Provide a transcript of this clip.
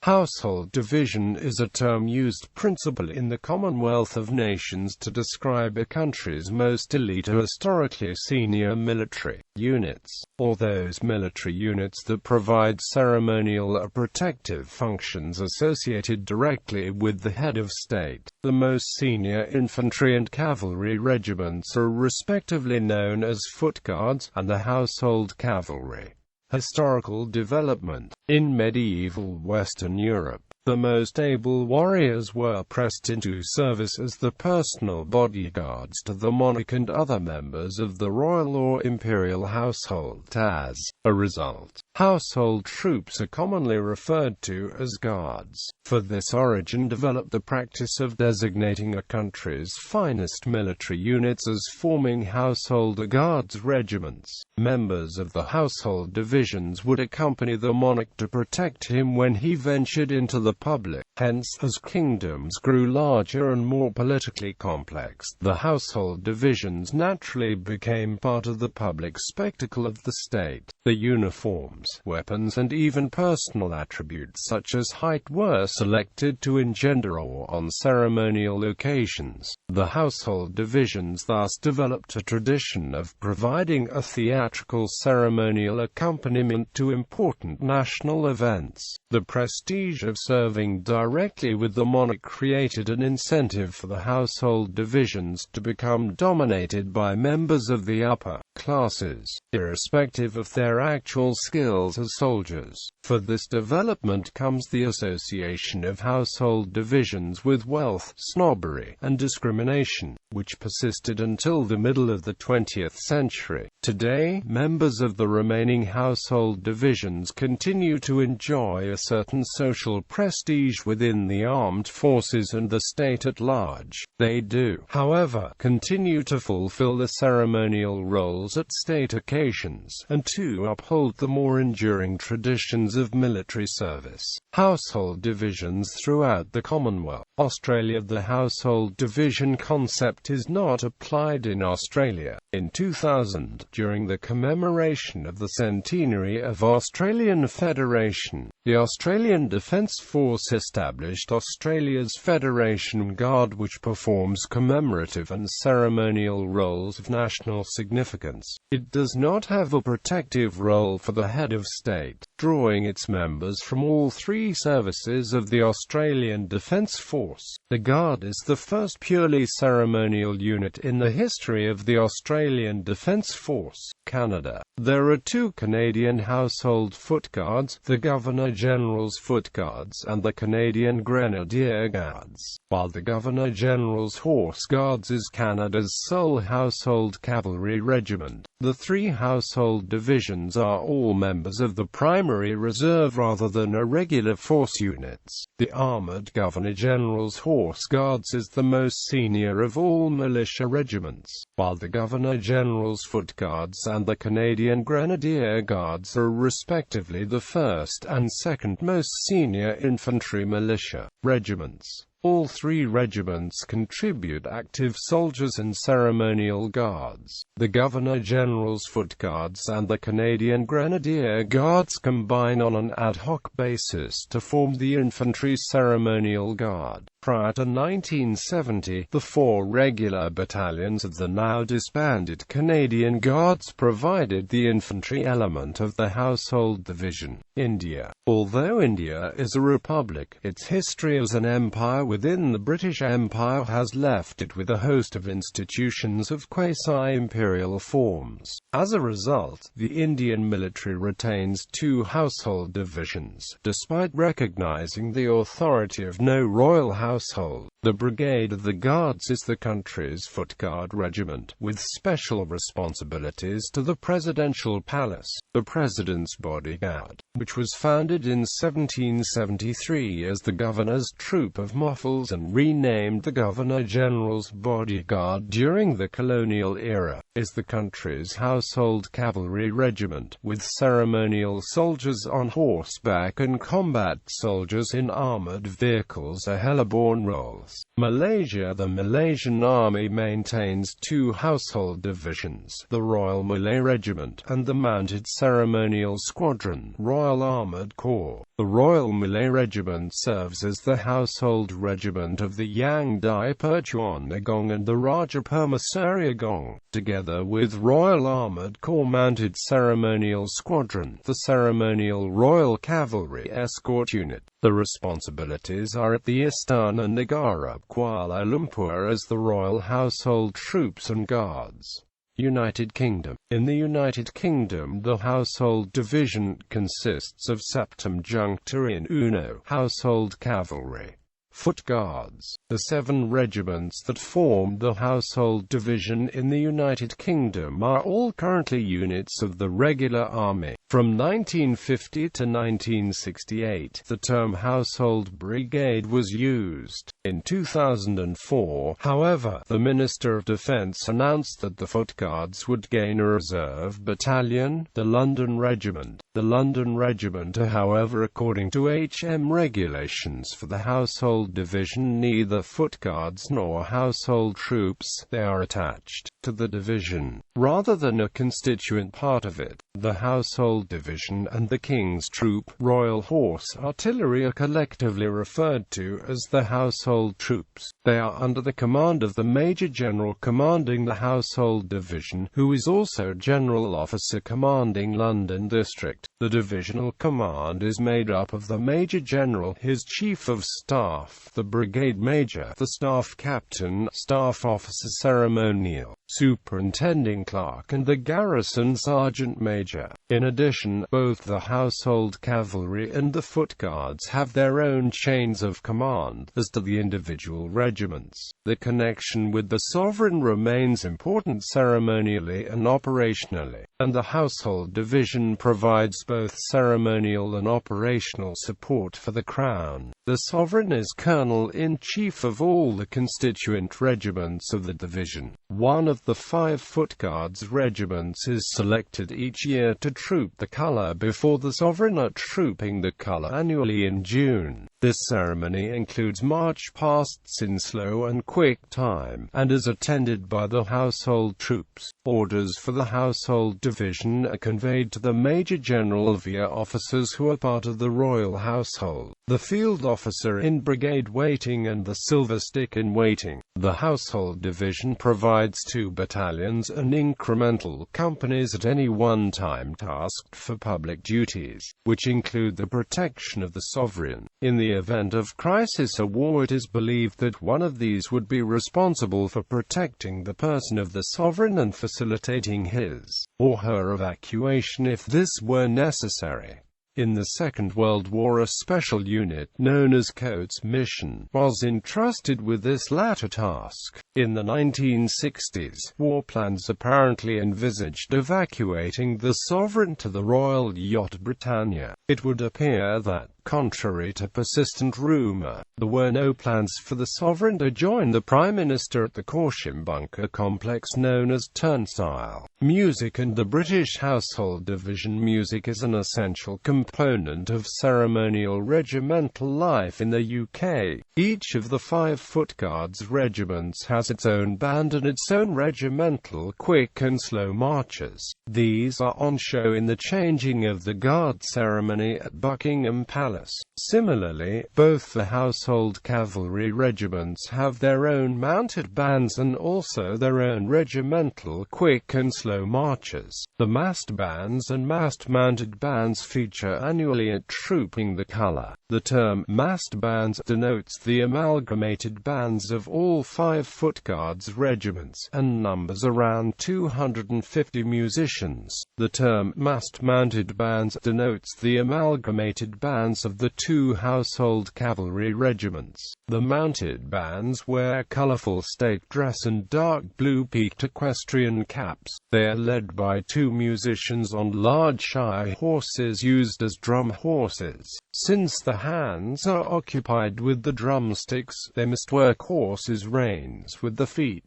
Household division is a term used principally in the Commonwealth of Nations to describe a country's most elite or historically senior military units, or those military units that provide ceremonial or protective functions associated directly with the head of state. The most senior infantry and cavalry regiments are respectively known as foot guards and the household cavalry. Historical development. In medieval Western Europe, the most able warriors were pressed into service as the personal bodyguards to the monarch and other members of the royal or imperial household. As a result, household troops are commonly referred to as guards. For this origin developed the practice of designating a country's finest military units as forming household guards regiments. Members of the household divisions would accompany the monarch to protect him when he ventured into the public. Hence, as kingdoms grew larger and more politically complex, the household divisions naturally became part of the public spectacle of the state. The uniforms, weapons and even personal attributes such as height were selected to engender awe on ceremonial occasions. The household divisions thus developed a tradition of providing a theatrical ceremonial accompaniment to important national events. The prestige of serving directly with the monarch created an incentive for the household divisions to become dominated by members of the upper classes, irrespective of their actual skills as soldiers. For this development comes the association of household divisions with wealth, snobbery, and discrimination, which persisted until the middle of the 20th century. Today, members of the remaining household divisions continue to enjoy a certain social prestige within the armed forces and the state at large. They do, however, continue to fulfill the ceremonial roles at state occasions, and to uphold the more enduring traditions of military service. Household divisions throughout the Commonwealth. Australia. The household division concept is not applied in Australia. In 2000, during the commemoration of the centenary of Australian Federation, the Australian Defence Force established Australia's Federation Guard, which performs commemorative and ceremonial roles of national significance. It does not have a protective role for the head of state, drawing its members from all three services of the Australian Defence Force. The Guard is the first purely ceremonial unit in the history of the Australian Defence Force. Canada. There are two Canadian household foot guards, the Governor-General's Foot Guards and the Canadian Grenadier Guards, while the Governor-General's Horse Guards is Canada's sole household cavalry regiment. The three household divisions are all members of the primary reserve rather than irregular force units. The armoured Governor-General's Horse Guards is the most senior of all militia regiments, while the Governor-General's Foot Guards and the Canadian Grenadier Guards are respectively the first and second most senior infantry militia regiments. All three regiments contribute active soldiers and ceremonial guards. The Governor-General's Foot Guards and the Canadian Grenadier Guards combine on an ad hoc basis to form the Infantry Ceremonial Guard. Prior to 1970, the four regular battalions of the now disbanded Canadian Guards provided the infantry element of the household division. India. Although India is a republic, its history as an empire within the British Empire has left it with a host of institutions of quasi-imperial forms. As a result, the Indian military retains two household divisions, despite recognizing the authority of no royal household. The Brigade of the Guards is the country's foot guard regiment, with special responsibilities to the presidential palace. The President's Bodyguard, which was founded in 1773 as the Governor's Troop of Muffles and renamed the Governor-General's Bodyguard during the colonial era, is the country's household cavalry regiment, with ceremonial soldiers on horseback and combat soldiers in armored vehicles or heliborne airborne roles. Malaysia. The Malaysian Army maintains two household divisions, the Royal Malay Regiment, and the Mounted Ceremonial Squadron, Royal Armoured Corps. The Royal Malay Regiment serves as the household regiment of the Yang Dai Pertuan Agong and the Raja Permaisuri Agong, together with Royal Armoured Corps Mounted Ceremonial Squadron, the ceremonial Royal Cavalry Escort Unit. The responsibilities are at the Istana Negara, Kuala Lumpur as the Royal Household Troops and Guards. United Kingdom. In the United Kingdom, the Household Division consists of Septem Juncture Uno, Household Cavalry, Foot Guards. The 7 regiments that form the Household Division in the United Kingdom are all currently units of the regular army. From 1950 to 1968, the term Household Brigade was used. In 2004, however, the Minister of Defence announced that the Foot Guards would gain a reserve battalion, the London Regiment. The London Regiment are, however, according to HM regulations for the Household Division, neither Foot Guards nor household troops. They are attached to the division, rather than a constituent part of it. The Household Division and the King's Troop, Royal Horse Artillery, are collectively referred to as the Household Troops. They are under the command of the Major General commanding the Household Division, who is also General Officer commanding London District. The divisional command is made up of the Major General, his Chief of Staff, the Brigade Major, the Staff Captain, Staff Officer Ceremonial, Superintending Clerk, and the Garrison Sergeant Major. In addition, both the Household Cavalry and the Foot Guards have their own chains of command. As to the individual regiments, the connection with the sovereign remains important ceremonially and operationally, and the Household Division provides both ceremonial and operational support for the Crown. The sovereign is Colonel-in-Chief of all the constituent regiments of the division. One of the 5 Foot Guards regiments is selected each year to troop the colour before the sovereign are trooping the colour annually in June. This ceremony includes march pasts in slow and quick time, and is attended by the household troops. Orders for the Household Division are conveyed to the Major General via officers who are part of the Royal Household, the Field Officer in Brigade Waiting and the Silver Stick in Waiting. The Household Division provides 2 battalions and incremental companies at any one time tasked for public duties, which include the protection of the sovereign. In the event of crisis or war, it is believed that one of these would be responsible for protecting the person of the sovereign and facilitating his or her evacuation if this were necessary. In the Second World War, a special unit, known as Coates Mission, was entrusted with this latter task. In the 1960s, war plans apparently envisaged evacuating the sovereign to the royal yacht Britannia. It would appear that, contrary to persistent rumour, there were no plans for the sovereign to join the Prime Minister at the Corsham bunker complex known as Turnstile. Music and the British Household Division. Music is an essential component of ceremonial regimental life in the UK. Each of the 5 Foot Guards regiments has its own band and its own regimental quick and slow marches. These are on show in the changing of the guard ceremony at Buckingham Palace. Similarly, both the Household Cavalry regiments have their own mounted bands and also their own regimental quick and slow marches. The massed bands and massed mounted bands feature annually at Trooping the Colour. The term massed bands denotes the amalgamated bands of all 5 Foot Guards regiments, and numbers around 250 musicians. The term massed mounted bands denotes the amalgamated bands of the 2 Household Cavalry regiments. The mounted bands wear colourful state dress and dark blue peaked equestrian caps. They are led by 2 musicians on large shy horses used as drum horses. Since the hands are occupied with the drumsticks, they must work horses' reins with the feet.